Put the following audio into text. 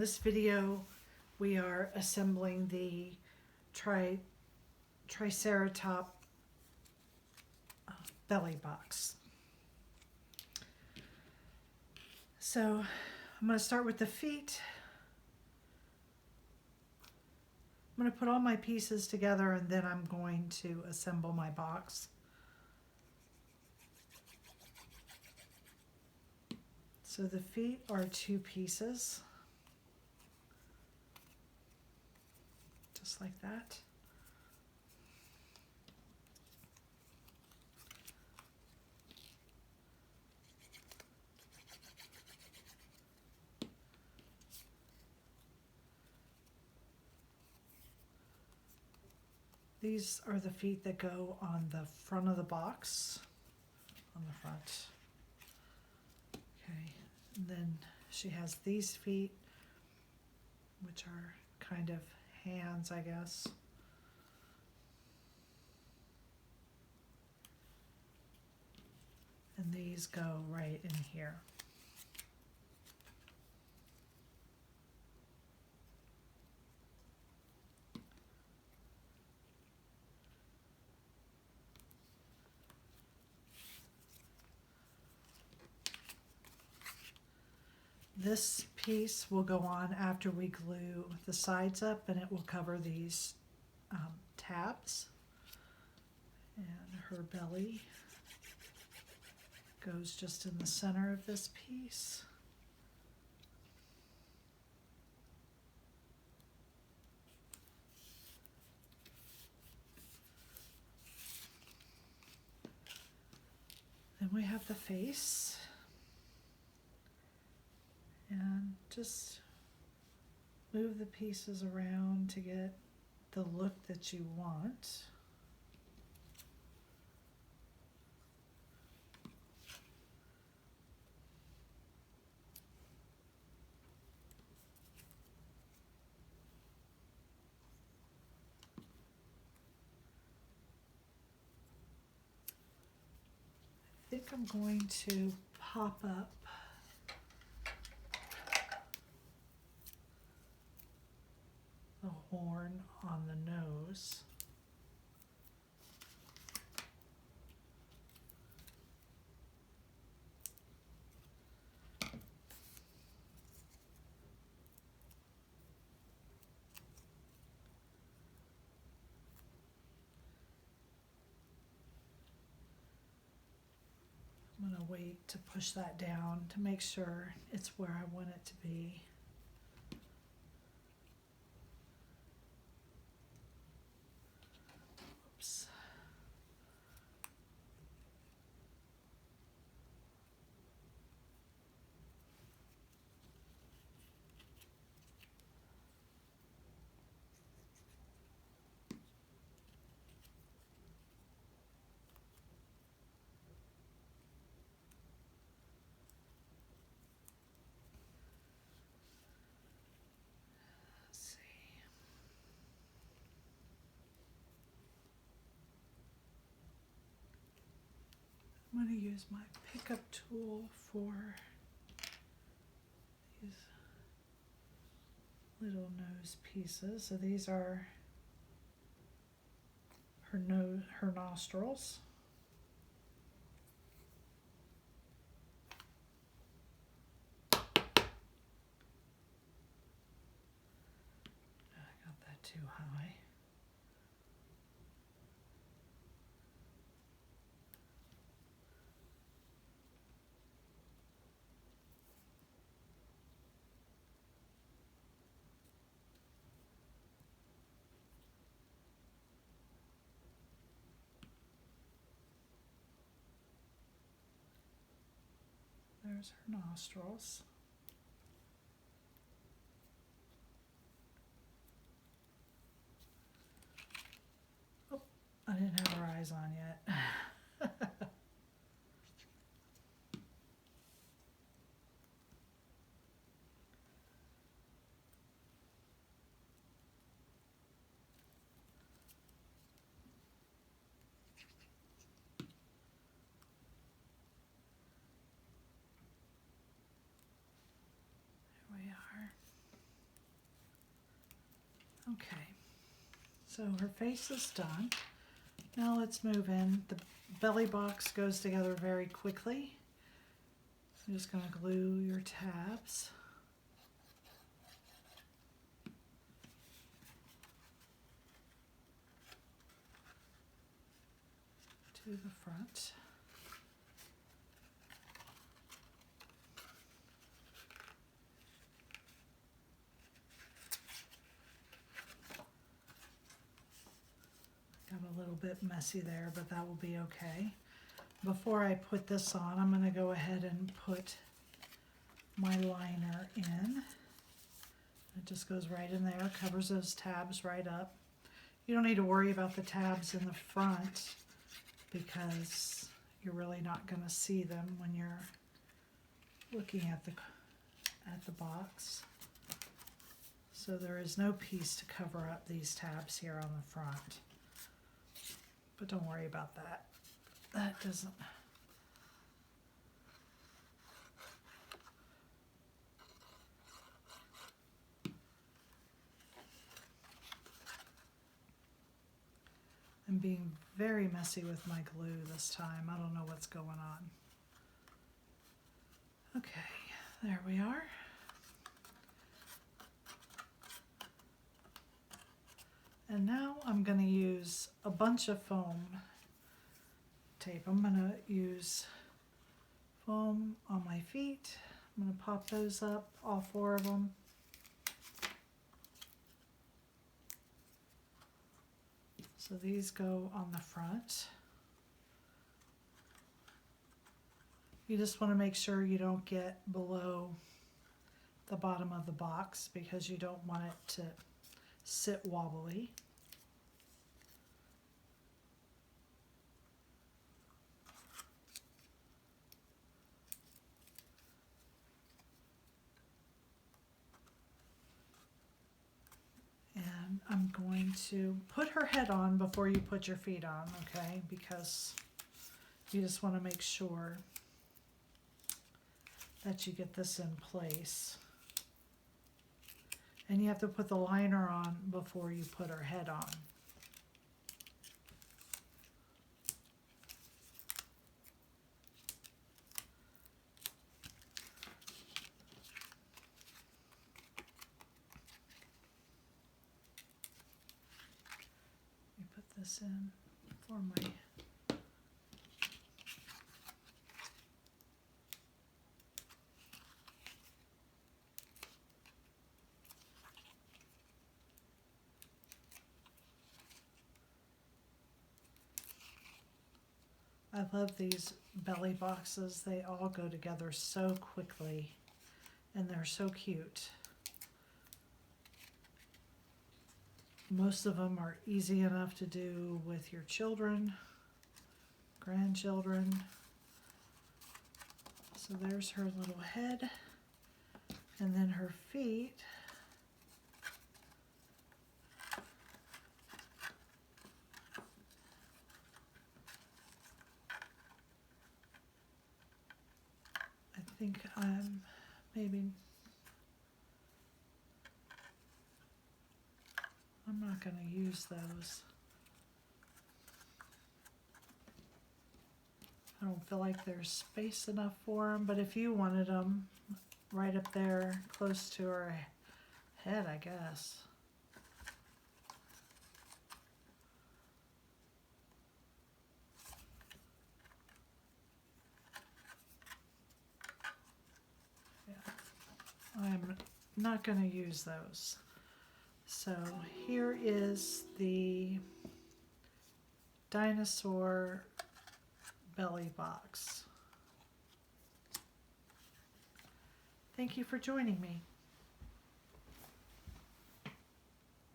This video, we are assembling the Triceratops belly box. So I'm going to start with the feet. I'm going to put all my pieces together and then I'm going to assemble my box. So the feet are 2 pieces, just like that. These are the feet that go on the front of the box, on the front. Okay, and then she has these feet, which are kind of hands, I guess. And these go right in here. This piece will go on after we glue the sides up, and it will cover these tabs. And her belly goes just in the center of this piece. Then we have the face. And just move the pieces around to get the look that you want. I think I'm going to pop up the horn on the nose. I'm going to wait to push that down to make sure it's where I want it to be. Oops. I'm going to use my pickup tool for these little nose pieces. So these are her nostrils. I got that too high. There's her nostrils. Oh, I didn't have her eyes on yet. Okay, so her face is done. Now let's move in. The belly box goes together very quickly. I'm just going to glue your tabs. To the front. Got a little bit messy there, but that will be okay. Before I put this on, I'm going to go ahead and put my liner in. It just goes right in there, covers those tabs right up. You don't need to worry about the tabs in the front because you're really not going to see them when you're looking at the box. So there is no piece to cover up these tabs here on the front. But don't worry about that. That doesn't. I'm being very messy with my glue this time. I don't know what's going on. Okay, there we are. And now I'm going to use a bunch of foam tape. I'm going to use foam on my feet. I'm going to pop those up, all 4 of them. So these go on the front. You just want to make sure you don't get below the bottom of the box because you don't want it to sit wobbly. And I'm going to put her head on before you put your feet on, okay? Because you just want to make sure that you get this in place. And you have to put the liner on before you put her head on. Let me put this in for my I love these belly boxes. They all go together so quickly and they're so cute. Most of them are easy enough to do with your children, grandchildren. So there's her little head and then her feet. I think I'm not going to use those. I don't feel like there's space enough for them, but if you wanted them right up there close to her head, I guess. I'm not going to use those. So here is the dinosaur belly box. Thank you for joining me.